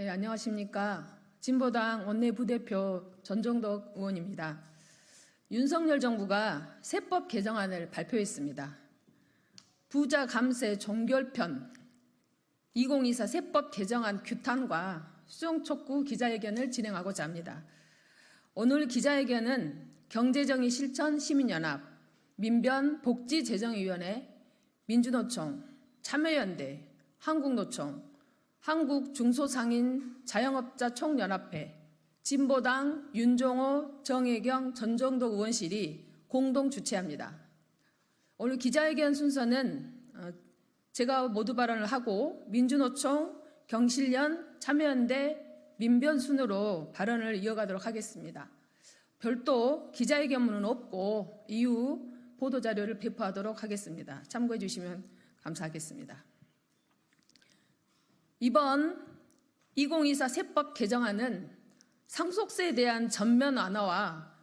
네, 안녕하십니까. 진보당 원내부대표 전정덕 의원입니다. 윤석열 정부가 세법 개정안을 발표했습니다. 부자 감세 종결편 2024 세법 개정안 규탄과 수정 촉구 기자회견을 진행하고자 합니다. 오늘 기자회견은 경제정의 실천 시민연합, 민변복지재정위원회, 민주노총, 참여연대, 한국노총, 한국중소상인 자영업자 총연합회, 진보당 윤종호, 정혜경, 전정덕 의원실이 공동 주최합니다. 오늘 기자회견 순서는 제가 모두 발언을 하고 민주노총, 경실련, 참여연대, 민변 순으로 발언을 이어가도록 하겠습니다. 별도 기자회견문은 없고 이후 보도자료를 배포하도록 하겠습니다. 참고해 주시면 감사하겠습니다. 이번 2024 세법 개정안은 상속세에 대한 전면 완화와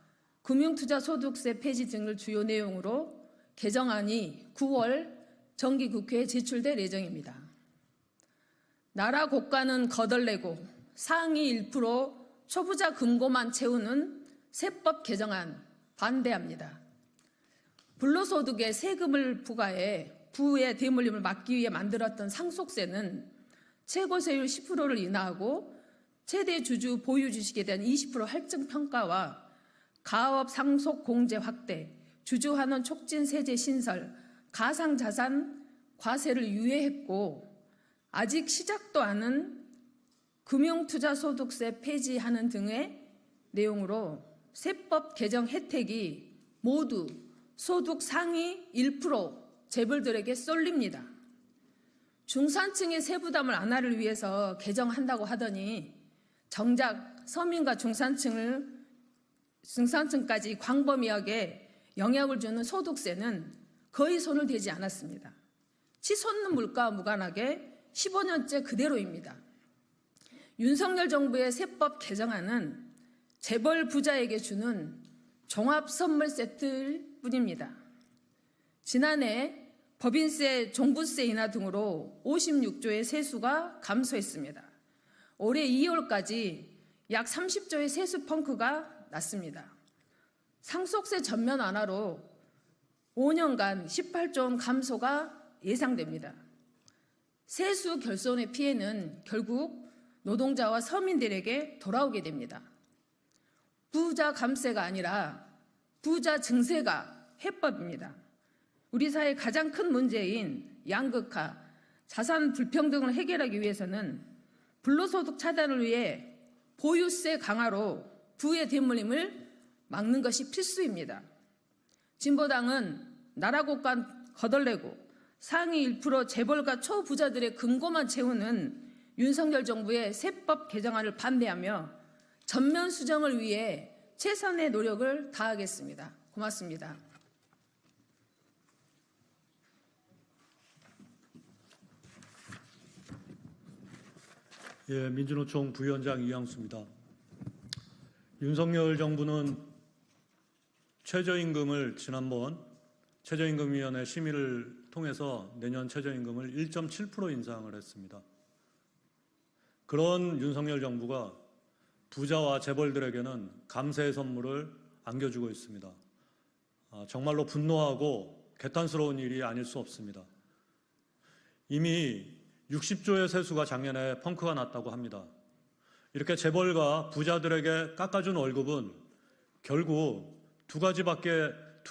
금융투자소득세 폐지 등을 주요 내용으로 개정안이 9월 정기국회에 제출될 예정입니다. 나라 고가는 거덜내고 상위 1% 초부자 금고만 채우는 세법 개정안 반대합니다. 불로소득에 세금을 부과해 부의 대물림을 막기 위해 만들었던 상속세는 최고세율 10%를 인하하고 최대 주주 보유 주식에 대한 20% 할증 평가와 가업 상속 공제 확대, 주주 환원 촉진 세제 신설, 가상자산 과세를 유예했고 아직 시작도 않은 금융투자소득세 폐지하는 등의 내용으로 세법 개정 혜택이 모두 소득 상위 1% 재벌들에게 쏠립니다. 중산층의 세부담을 완화를 위해서 개정한다고 하더니 정작 서민과 중산층까지 광범위하게 영향을 주는 소득세는 거의 손을 대지 않았습니다. 치솟는 물가와 무관하게 15년째 그대로입니다. 윤석열 정부의 세법 개정안은 재벌 부자에게 주는 종합 선물 세트일 뿐입니다. 지난해 법인세, 종부세 인하 등으로 56조의 세수가 감소했습니다. 올해 2월까지 약 30조의 세수 펑크가 났습니다. 상속세 전면 완화로 5년간 18조 원 감소가 예상됩니다. 세수 결손의 피해는 결국 노동자와 서민들에게 돌아오게 됩니다. 부자 감세가 아니라 부자 증세가 해법입니다. 우리 사회의 가장 큰 문제인 양극화, 자산 불평등을 해결하기 위해서는 불로소득 차단을 위해 보유세 강화로 부의 대물림을 막는 것이 필수입니다. 진보당은 나라 고가 거덜내고 상위 1% 재벌가 초부자들의 금고만 채우는 윤석열 정부의 세법 개정안을 반대하며 전면 수정을 위해 최선의 노력을 다하겠습니다. 고맙습니다. 예, 민주노총 부위원장 이양수입니다. 윤석열 정부는 최저임금을 지난번 최저임금위원회 심의를 통해서 내년 최저임금을 1.7% 인상을 했습니다. 그런 윤석열 정부가 부자와 재벌들에게는 감세의 선물을 안겨주고 있습니다. 정말로 분노하고 개탄스러운 일이 아닐 수 없습니다. 이미 60조의 세수가 작년에 펑크가 났다고 합니다. 이렇게 재벌과 부자들에게 깎아준 월급은 결국 두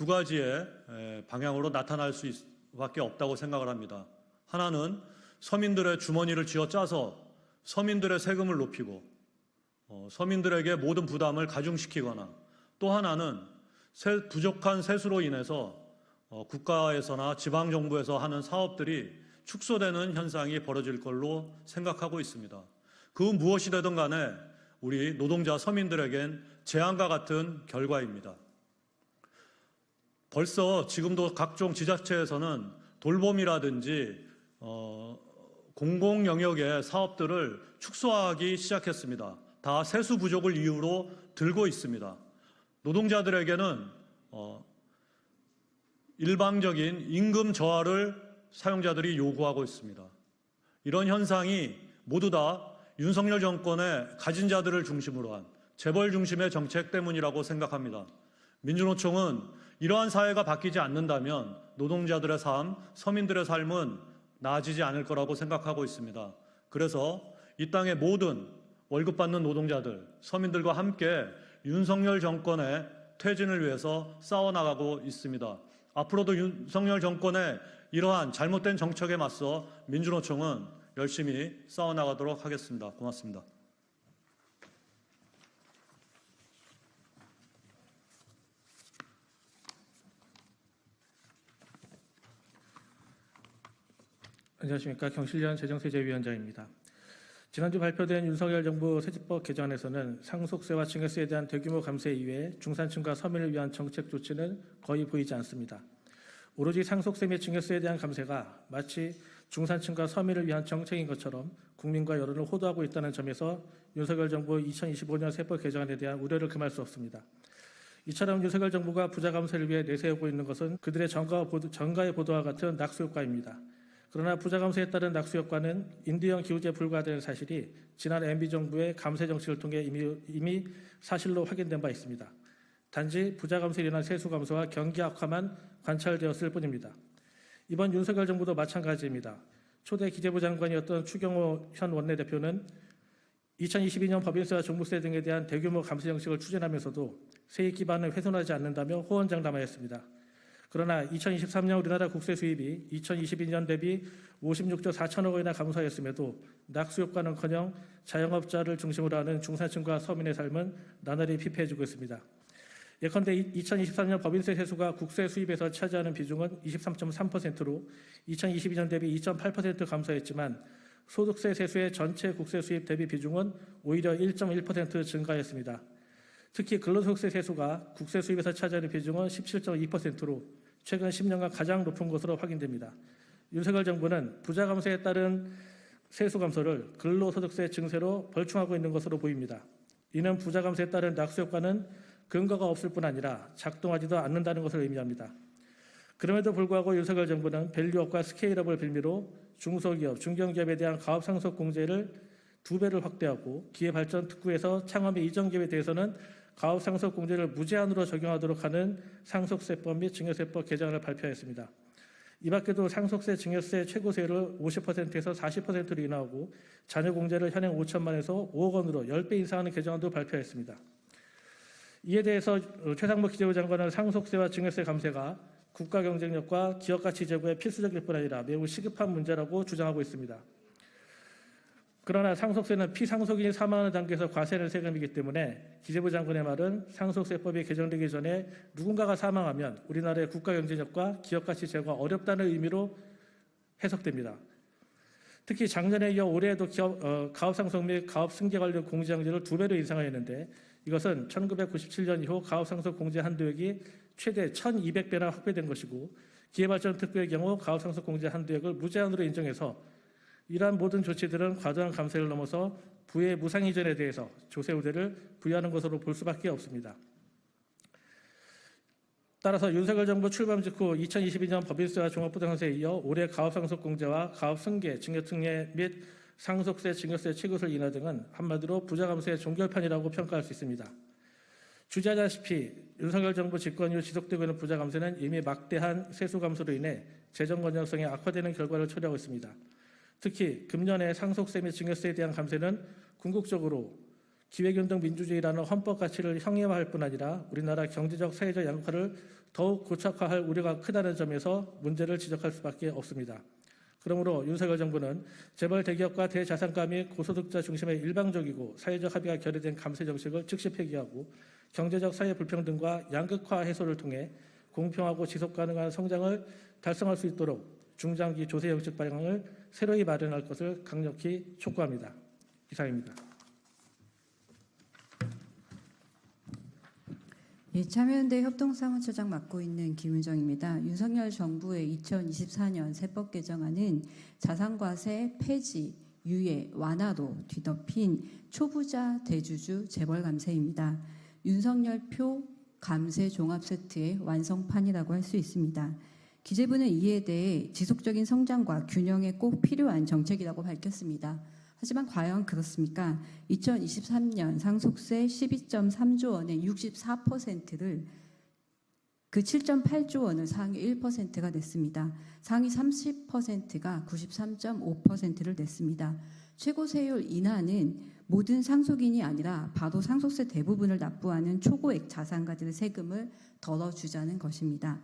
가지의 방향으로 나타날 수밖에 없다고 생각을 합니다. 하나는 서민들의 주머니를 쥐어짜서 서민들의 세금을 높이고 서민들에게 모든 부담을 가중시키거나, 또 하나는 부족한 세수로 인해서 국가에서나 지방정부에서 하는 사업들이 축소되는 현상이 벌어질 걸로 생각하고 있습니다. 그 무엇이 되든 간에 우리 노동자 서민들에겐 재앙과 같은 결과입니다. 벌써 지금도 각종 지자체에서는 돌봄이라든지 공공 영역의 사업들을 축소하기 시작했습니다. 다 세수 부족을 이유로 들고 있습니다. 노동자들에게는 일방적인 임금 저하를 사용자들이 요구하고 있습니다. 이런 현상이 모두 다 윤석열 정권의 가진 자들을 중심으로 한 재벌 중심의 정책 때문이라고 생각합니다. 민주노총은 이러한 사회가 바뀌지 않는다면 노동자들의 삶, 서민들의 삶은 나아지지 않을 거라고 생각하고 있습니다. 그래서 이 땅의 모든 월급 받는 노동자들, 서민들과 함께 윤석열 정권의 퇴진을 위해서 싸워나가고 있습니다. 앞으로도 윤석열 정권의 이러한 잘못된 정책에 맞서 민주노총은 열심히 싸워나가도록 하겠습니다. 고맙습니다. 안녕하십니까. 경실련 재정세제위원장입니다. 지난주 발표된 윤석열 정부 세제법 개정안에서는 상속세와 증여세에 대한 대규모 감세 이외에 중산층과 서민을 위한 정책 조치는 거의 보이지 않습니다. 오로지 상속세 및 증여세에 대한 감세가 마치 중산층과 서민을 위한 정책인 것처럼 국민과 여론을 호도하고 있다는 점에서 윤석열 정부 2025년 세법 개정안에 대한 우려를 금할 수 없습니다. 이처럼 윤석열 정부가 부자 감세를 위해 내세우고 있는 것은 그들의 정가의 보도와 같은 낙수 효과입니다. 그러나 부자 감세에 따른 낙수 효과는 인디형 기우제에 불과하다는 사실이 지난 MB 정부의 감세 정책을 통해 이미 사실로 확인된 바 있습니다. 단지 부자 감세로 인한 세수 감소와 경기 악화만 관찰되었을 뿐입니다. 이번 윤석열 정부도 마찬가지입니다. 초대 기재부 장관이었던 추경호 현 원내대표는 2022년 법인세와 종부세 등에 대한 대규모 감세 정책을 추진하면서도 세액 기반을 훼손하지 않는다며 호언장담하였습니다. 그러나 2023년 우리나라 국세 수입이 2022년 대비 56조 4천억 원이나 감소하였음에도 낙수 효과는커녕 자영업자를 중심으로 하는 중산층과 서민의 삶은 나날이 피폐해지고 있습니다. 예컨대 2023년 법인세 세수가 국세 수입에서 차지하는 비중은 23.3%로 2022년 대비 2.8% 감소했지만 소득세 세수의 전체 국세 수입 대비 비중은 오히려 1.1% 증가했습니다. 특히 근로소득세 세수가 국세 수입에서 차지하는 비중은 17.2%로 최근 10년간 가장 높은 것으로 확인됩니다. 윤석열 정부는 부자 감세에 따른 세수 감소를 근로소득세 증세로 벌충하고 있는 것으로 보입니다. 이는 부자 감세에 따른 낙수 효과는 근거가 없을 뿐 아니라 작동하지도 않는다는 것을 의미합니다. 그럼에도 불구하고 윤석열 정부는 밸류업과 스케일업을 빌미로 중소기업, 중견기업에 대한 가업상속 공제를 2배를 확대하고 기회발전 특구에서 창업 및 이전 기업에 대해서는 가업상속 공제를 무제한으로 적용하도록 하는 상속세법 및 증여세법 개정안을 발표했습니다. 이 밖에도 상속세, 증여세 최고세율을 50%에서 40%로 인하하고 자녀공제를 현행 5천만 원에서 5억 원으로 10배 인상하는 개정안도 발표했습니다. 이에 대해서 최상목 기재부 장관은 상속세와 증여세 감세가 국가 경쟁력과 기업 가치 제고에 필수적일 뿐 아니라 매우 시급한 문제라고 주장하고 있습니다. 그러나 상속세는 피상속인이 사망하는 단계에서 과세하는 세금이기 때문에 기재부 장관의 말은 상속세법이 개정되기 전에 누군가가 사망하면 우리나라의 국가 경쟁력과 기업 가치 제고가 어렵다는 의미로 해석됩니다. 특히 작년에 이어 올해에도 가업상속 및 가업승계 관련 공제량제를 2배로 인상하였는데 이것은 1997년 이후 가업상속 공제 한도액이 최대 1200배나 확대된 것이고 기회발전 특구의 경우 가업상속 공제 한도액을 무제한으로 인정해서 이러한 모든 조치들은 과도한 감세를 넘어서 부의 무상 이전에 대해서 조세 우대를 부여하는 것으로 볼 수밖에 없습니다. 따라서 윤석열 정부 출범 직후 2022년 법인세와 종합부동산세에 이어 올해 가업상속 공제와 가업승계, 증여특례 및 상속세, 증여세 최고세율 인하 등은 한마디로 부자 감세의 종결판이라고 평가할 수 있습니다. 주지하다시피 윤석열 정부 집권 이후 지속되고 있는 부자 감세는 이미 막대한 세수 감소로 인해 재정 건전성이 악화되는 결과를 초래하고 있습니다. 특히 금년의 상속세 및 증여세에 대한 감세는 궁극적으로 기회균등 민주주의라는 헌법 가치를 형해화할 뿐 아니라 우리나라 경제적, 사회적 양극화를 더욱 고착화할 우려가 크다는 점에서 문제를 지적할 수밖에 없습니다. 그러므로 윤석열 정부는 재벌 대기업과 대자산가 및 고소득자 중심의 일방적이고 사회적 합의가 결여된 감세 정책을 즉시 폐기하고 경제적 사회 불평등과 양극화 해소를 통해 공평하고 지속 가능한 성장을 달성할 수 있도록 중장기 조세 정책 방향을 새로이 마련할 것을 강력히 촉구합니다. 이상입니다. 예, 참여연대 협동사무처장 맡고 있는 김은정입니다. 윤석열 정부의 2024년 세법 개정안은 자산과세 폐지, 유예, 완화도 뒤덮인 초부자 대주주 재벌 감세입니다. 윤석열표 감세 종합 세트의 완성판이라고 할 수 있습니다. 기재부는 이에 대해 지속적인 성장과 균형에 꼭 필요한 정책이라고 밝혔습니다. 하지만 과연 그렇습니까? 2023년 상속세 12.3조 원의 64%를 그 7.8조 원을 상위 1%가 냈습니다. 상위 30%가 93.5%를 냈습니다. 최고 세율 인하는 모든 상속인이 아니라 바로 상속세 대부분을 납부하는 초고액 자산가들의 세금을 덜어주자는 것입니다.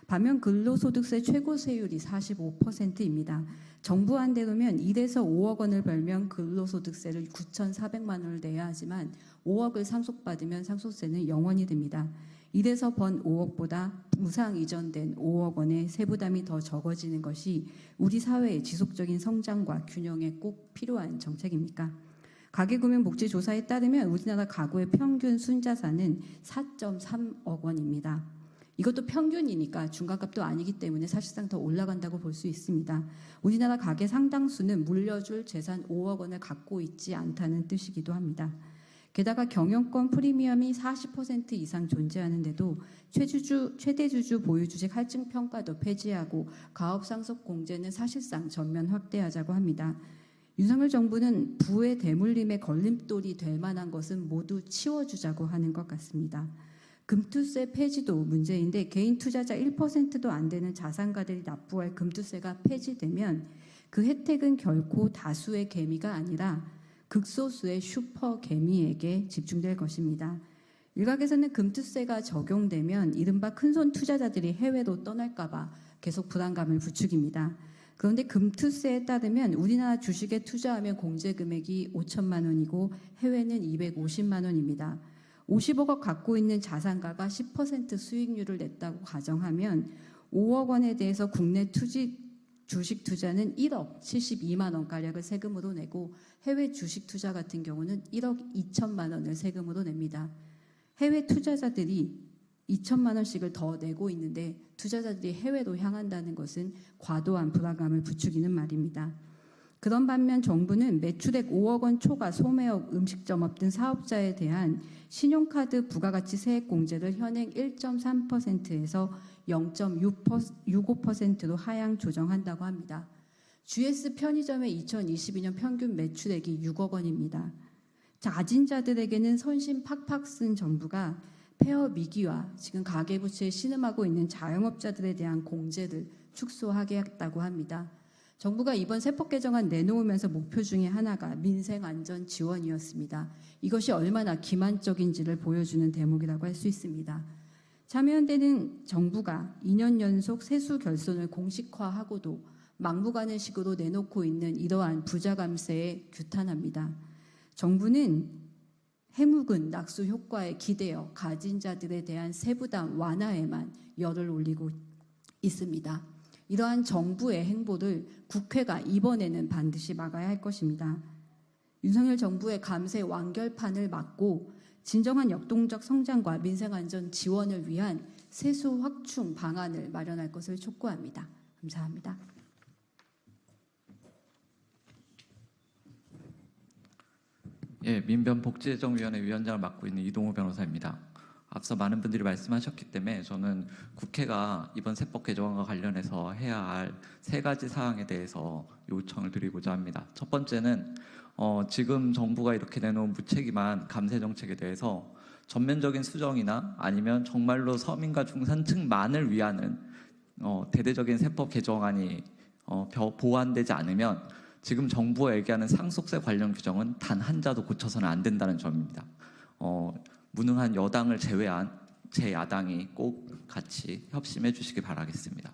반면 근로소득세 최고 세율이 45%입니다. 정부 안대로면 1에서 5억 원을 벌면 근로소득세를 9,400만 원을 내야 하지만 5억을 상속받으면 상속세는 0원이 됩니다. 1에서 번 5억보다 무상 이전된 5억 원의 세부담이 더 적어지는 것이 우리 사회의 지속적인 성장과 균형에 꼭 필요한 정책입니까? 가계금융복지조사에 따르면 우리나라 가구의 평균 순자산은 4.3억 원입니다. 이것도 평균이니까 중간값도 아니기 때문에 사실상 더 올라간다고 볼 수 있습니다. 우리나라 가계 상당수는 물려줄 재산 5억 원을 갖고 있지 않다는 뜻이기도 합니다. 게다가 경영권 프리미엄이 40% 이상 존재하는데도 최대주주 보유주식 할증 평가도 폐지하고 가업 상속 공제는 사실상 전면 확대하자고 합니다. 윤석열 정부는 부의 대물림에 걸림돌이 될 만한 것은 모두 치워주자고 하는 것 같습니다. 금투세 폐지도 문제인데 개인 투자자 1%도 안 되는 자산가들이 납부할 금투세가 폐지되면 그 혜택은 결코 다수의 개미가 아니라 극소수의 슈퍼 개미에게 집중될 것입니다. 일각에서는 금투세가 적용되면 이른바 큰손 투자자들이 해외로 떠날까 봐 계속 불안감을 부추깁니다. 그런데 금투세에 따르면 우리나라 주식에 투자하면 공제 금액이 5천만 원이고 해외는 250만 원입니다. 50억을 갖고 있는 자산가가 10% 수익률을 냈다고 가정하면 5억 원에 대해서 국내 주식 투자는 1억 72만 원가량을 세금으로 내고 해외 주식 투자 같은 경우는 1억 2천만 원을 세금으로 냅니다. 해외 투자자들이 2천만 원씩을 더 내고 있는데 투자자들이 해외로 향한다는 것은 과도한 불안감을 부추기는 말입니다. 그런 반면 정부는 매출액 5억 원 초과 소매업, 음식점업 등 사업자에 대한 신용카드 부가가치 세액 공제를 현행 1.3%에서 0.65%로 하향 조정한다고 합니다. GS 편의점의 2022년 평균 매출액이 6억 원입니다. 자진자들에게는 선심 팍팍 쓴 정부가 폐업 위기와 지금 가계부채에 신음하고 있는 자영업자들에 대한 공제를 축소하게 했다고 합니다. 정부가 이번 세법 개정안 내놓으면서 목표 중에 하나가 민생안전 지원이었습니다. 이것이 얼마나 기만적인지를 보여주는 대목이라고 할 수 있습니다. 참여연대는 정부가 2년 연속 세수 결손을 공식화하고도 막무가내 식으로 내놓고 있는 이러한 부자 감세에 규탄합니다. 정부는 해묵은 낙수 효과에 기대어 가진 자들에 대한 세부담 완화에만 열을 올리고 있습니다. 이러한 정부의 행보를 국회가 이번에는 반드시 막아야 할 것입니다. 윤석열 정부의 감세 완결판을 막고 진정한 역동적 성장과 민생안전 지원을 위한 세수 확충 방안을 마련할 것을 촉구합니다. 감사합니다. 예, 민변복지재정위원회 위원장을 맡고 있는 이동호 변호사입니다. 앞서 많은 분들이 말씀하셨기 때문에 저는 국회가 이번 세법 개정안과 관련해서 해야 할 3가지 사항에 대해서 요청을 드리고자 합니다. 첫 번째는 지금 정부가 이렇게 내놓은 무책임한 감세 정책에 대해서 전면적인 수정이나 아니면 정말로 서민과 중산층만을 위하는 대대적인 세법 개정안이 보완되지 않으면 지금 정부가 얘기하는 상속세 관련 규정은 단 한 자도 고쳐서는 안 된다는 점입니다. 무능한 여당을 제외한 제 야당이 꼭 같이 협심해 주시기 바라겠습니다.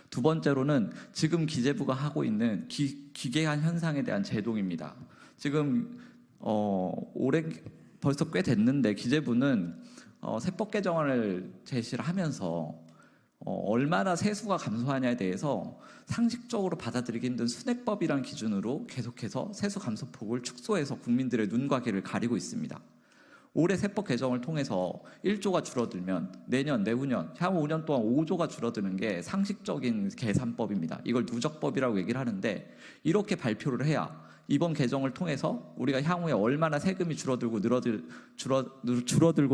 두 번째로는 지금 기재부가 하고 있는 기괴한 현상에 대한 제동입니다. 지금 벌써 꽤 됐는데 기재부는 세법 개정안을 제시를 하면서 얼마나 세수가 감소하냐에 대해서 상식적으로 받아들이기 힘든 순액법이라는 기준으로 계속해서 세수 감소폭을 축소해서 국민들의 눈과 귀를 가리고 있습니다. 올해 세법 개정을 통해서 1조가 줄어들면 내년, 내후년, 향후 5년 동안 5조가 줄어드는 게 상식적인 계산법입니다. 이걸 누적법이라고 얘기를 하는데 이렇게 발표를 해야 이번 개정을 통해서 우리가 향후에 얼마나 세금이 줄어들고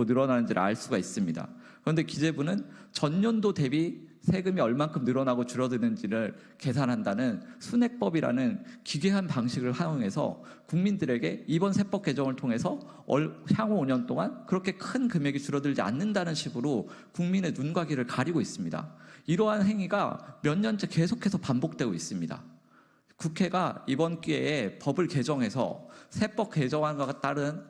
늘어나는지를 알 수가 있습니다. 그런데 기재부는 전년도 대비 세금이 얼만큼 늘어나고 줄어드는지를 계산한다는 순액법이라는 기괴한 방식을 활용해서 국민들에게 이번 세법 개정을 통해서 향후 5년 동안 그렇게 큰 금액이 줄어들지 않는다는 식으로 국민의 눈과 귀를 가리고 있습니다. 이러한 행위가 몇 년째 계속해서 반복되고 있습니다. 국회가 이번 기회에 법을 개정해서 세법 개정안과 따른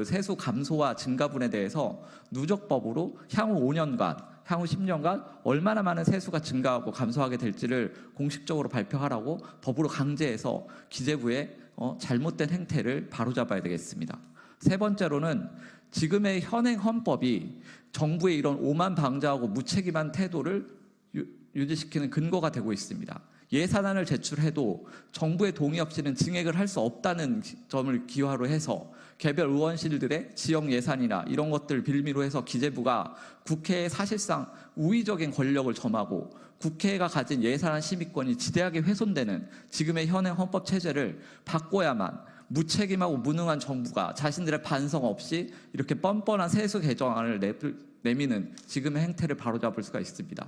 세수 감소와 증가분에 대해서 누적법으로 향후 5년간, 향후 10년간 얼마나 많은 세수가 증가하고 감소하게 될지를 공식적으로 발표하라고 법으로 강제해서 기재부의 잘못된 행태를 바로잡아야 되겠습니다. 세 번째로는 지금의 현행 헌법이 정부의 이런 오만 방자하고 무책임한 태도를 유지시키는 근거가 되고 있습니다. 예산안을 제출해도 정부의 동의 없이는 증액을 할 수 없다는 점을 기화로 해서 개별 의원실들의 지역 예산이나 이런 것들 빌미로 해서 기재부가 국회에 사실상 우위적인 권력을 점하고 국회가 가진 예산안 심의권이 지대하게 훼손되는 지금의 현행 헌법 체제를 바꿔야만 무책임하고 무능한 정부가 자신들의 반성 없이 이렇게 뻔뻔한 세수 개정안을 내미는 지금의 행태를 바로잡을 수가 있습니다.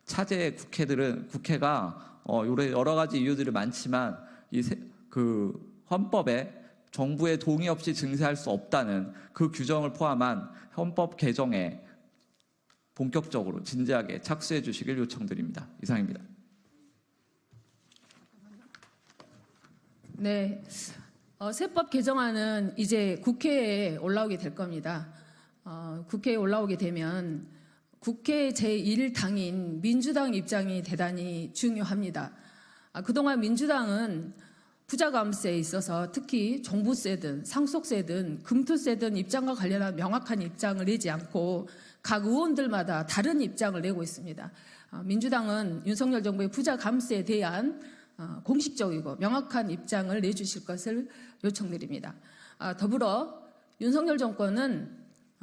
차제의 국회가 여러 가지 이유들이 많지만 헌법에 정부의 동의 없이 증세할 수 없다는 그 규정을 포함한 헌법 개정에 본격적으로 진지하게 착수해 주시길 요청드립니다. 이상입니다. 네, 세법 개정안은 이제 국회에 올라오게 될 겁니다. 국회에 올라오게 되면 국회 제1당인 민주당 입장이 대단히 중요합니다. 그동안 민주당은 부자감세에 있어서 특히 종부세든 상속세든 금투세든 입장과 관련한 명확한 입장을 내지 않고 각 의원들마다 다른 입장을 내고 있습니다. 민주당은 윤석열 정부의 부자감세에 대한 공식적이고 명확한 입장을 내주실 것을 요청드립니다. 더불어 윤석열 정권은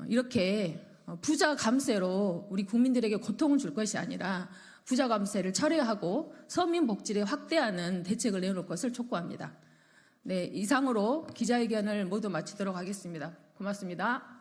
이렇게 부자 감세로 우리 국민들에게 고통을 줄 것이 아니라 부자 감세를 철회하고 서민 복지를 확대하는 대책을 내놓을 것을 촉구합니다. 네, 이상으로 기자회견을 모두 마치도록 하겠습니다. 고맙습니다.